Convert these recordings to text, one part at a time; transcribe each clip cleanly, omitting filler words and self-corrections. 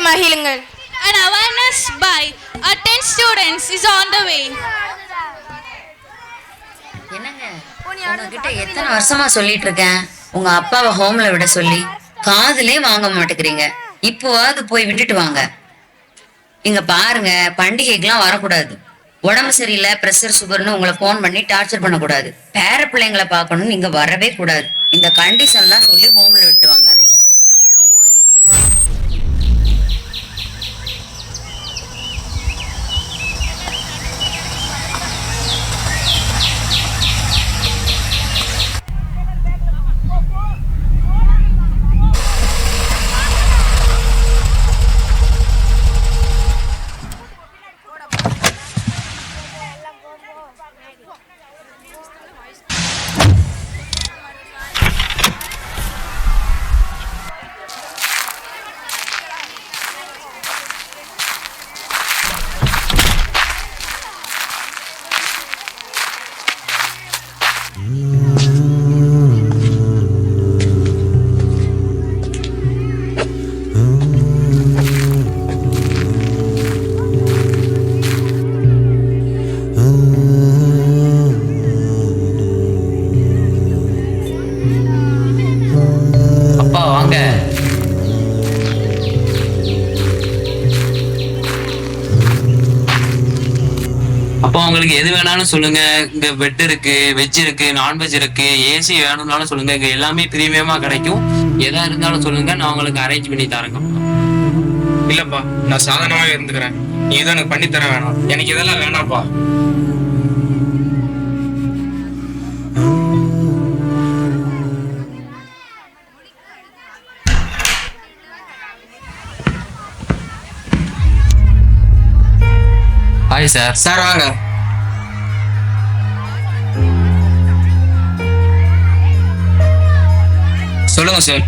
மகிழுங்கள். An awareness by 10 students is on the way. என்னங்க உங்ககிட்ட எத்தனை வருஷமா சொல்லிட்டு இருக்கேன் உங்க அப்பாவை ஹோம்ல விட சொல்லி, காதுலே வாங்க மாட்டேங்கிறீங்க. இப்போவாது போய் விட்டுட்டு வாங்க. இங்க பாருங்க, பண்டிகைக்கெல்லாம் வரக்கூடாது. உடம்பு சரியில்லை, பிரஷர் சுகர்னு உங்களை போன் பண்ணி டார்ச்சர் பண்ணக்கூடாது. பேர பிள்ளைங்களை பார்க்கணும், நீங்க வரவே கூடாது. இந்த கண்டிஷன்லாம் சொல்லி ஹோம்ல விட்டுவாங்க. அப்போ உங்களுக்கு எது வேணாலும் சொல்லுங்க. இங்க பெட் இருக்கு, வெஜ் இருக்கு, நான்வெஜ் இருக்கு, ஏசி வேணும்னாலும் சொல்லுங்க. இங்க எல்லாமே பிரீமியமா கிடைக்கும். எதா இருந்தாலும் சொல்லுங்க, நான் உங்களுக்கு அரேஞ்ச் பண்ணி தரேங்க. இல்லப்பா, நான் சாதாரணமாவே இருந்துக்கிறேன். நீ எதுவும் எனக்கு பண்ணி தர வேணாம். எனக்கு இதெல்லாம் வேணாம்ப்பா. Hi sir. சார் வாங்க. சொல்லுங்க சார்.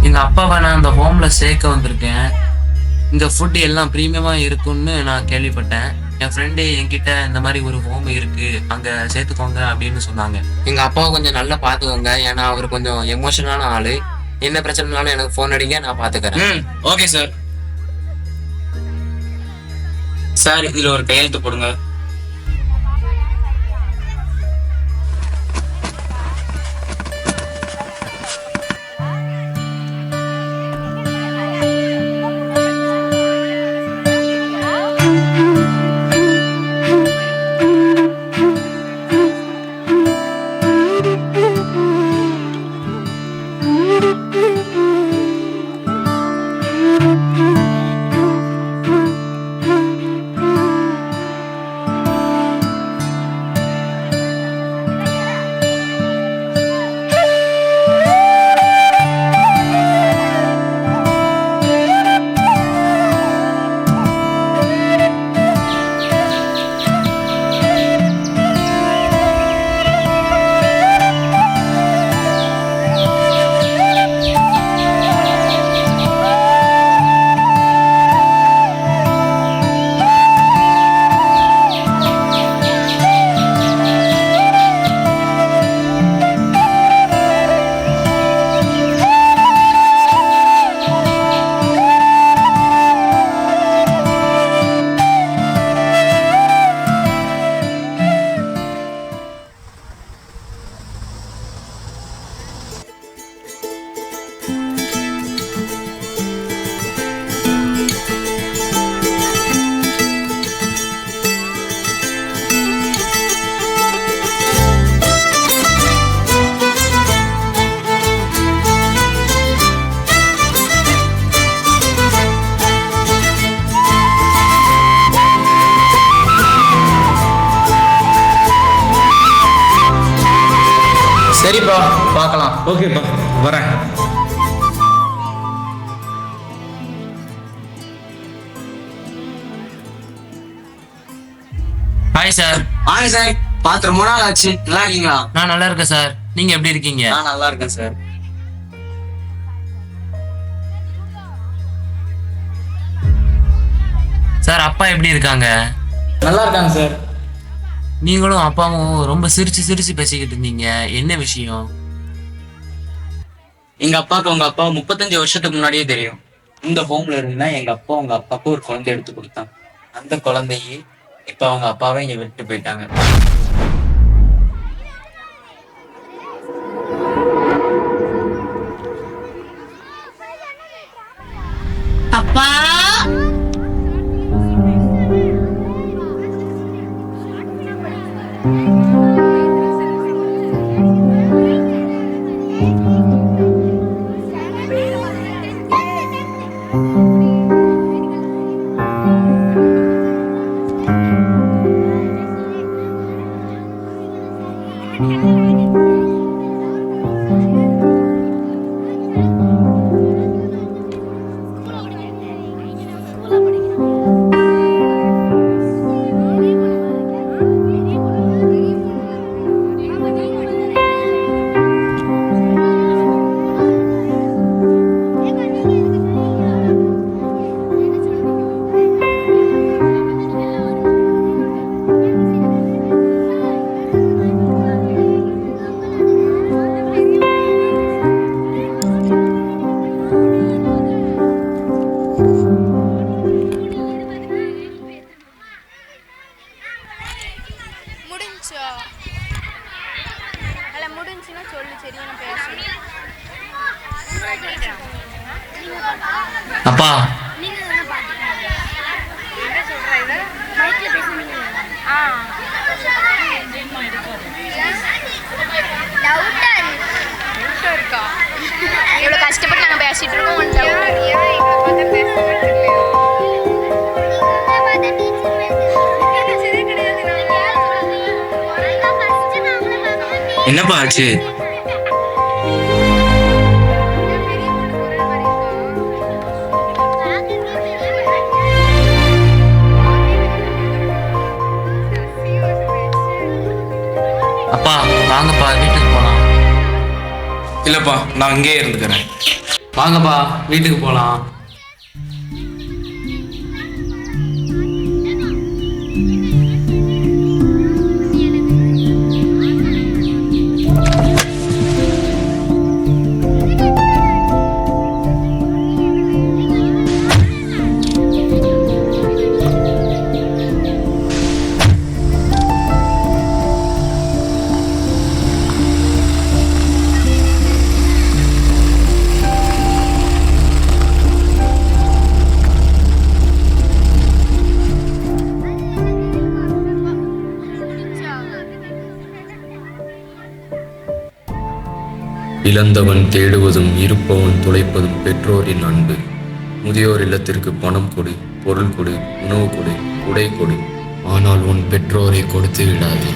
எங்க அப்பாவை நான் இந்த ஹோம்ல சேர்க்க வந்திருக்கேன். இந்த ஃபுட் எல்லாம் பிரீமியமா இருக்கும்னு நான் கேள்விப்பட்டேன். என் ஃப்ரெண்டு என்கிட்ட இந்த மாதிரி ஒரு ஹோம் இருக்கு, அங்க சேர்த்துக்கோங்க அப்படின்னு சொன்னாங்க. எங்க அப்பாவை கொஞ்சம் நல்லா பாத்துக்கோங்க, ஏன்னா அவர் கொஞ்சம் எமோஷனான ஆளு. என்ன பிரச்சனைனாலும் எனக்கு ஃபோன் அடிங்க, நான் பாத்துக்கிறேன். Okay sir. சார், இதுல ஒரு கையெழுத்து போடுங்க. சரிப்பா, பார்க்கலாம். ஓகேப்பா, வரேன். Hi sir. Hi sir. பார்த்து ரொம்ப நாள் ஆச்சு. நல்லா இருக்கீங்களா? நான் நல்லா இருக்கேன் சார். நீங்க எப்படி இருக்கீங்க? நான் நல்லா இருக்கேன் சார். சார், அப்பா எப்படி இருக்காங்க? நல்லா இருக்காங்க சார். நீங்களும் அப்பாவும் ரொம்ப சிரிச்சு சிரிச்சு பேசிக்கிட்டு இருந்தீங்க, என்ன விஷயம்? எங்க அப்பாவுக்கு உங்க அப்பா 35 வருஷத்துக்கு முன்னாடியே தெரியும். இந்த ஹோம்ல இருந்தா எங்க அப்பா உங்க அப்பாவுக்கு ஒரு குழந்தை எடுத்து கொடுத்தாங்க. அந்த குழந்தையே இப்ப அவங்க அப்பாவை இங்க விட்டு போயிட்டாங்க. அப்பா, முடிஞ்சா அல்ல முடிஞ்சுன்னா சொல்லு, சரியா நான் பேசுறேன். அப்பா இருக்கா இவ்வளவு கஷ்டப்பட்டு நாங்க பேசிட்டு இருக்கோம். என்னப்பா ஆச்சு? அப்பா வாங்கப்பா வீட்டுக்கு போலாம். இல்லப்பா, நான் இங்கேயே இருந்துக்கிறேன். வாங்கப்பா வீட்டுக்கு போலாம். இழந்தவன் தேடுவதும் இருப்பவன் துளைப்பதும் பெற்றோரின் அன்பு. முதியோர் இல்லத்திற்கு பணம் கொடு, பொருள் கொடு, உணவு கொடு, உடை கொடு, ஆனால் உன் பெற்றோரை கொடுத்து விடாதே.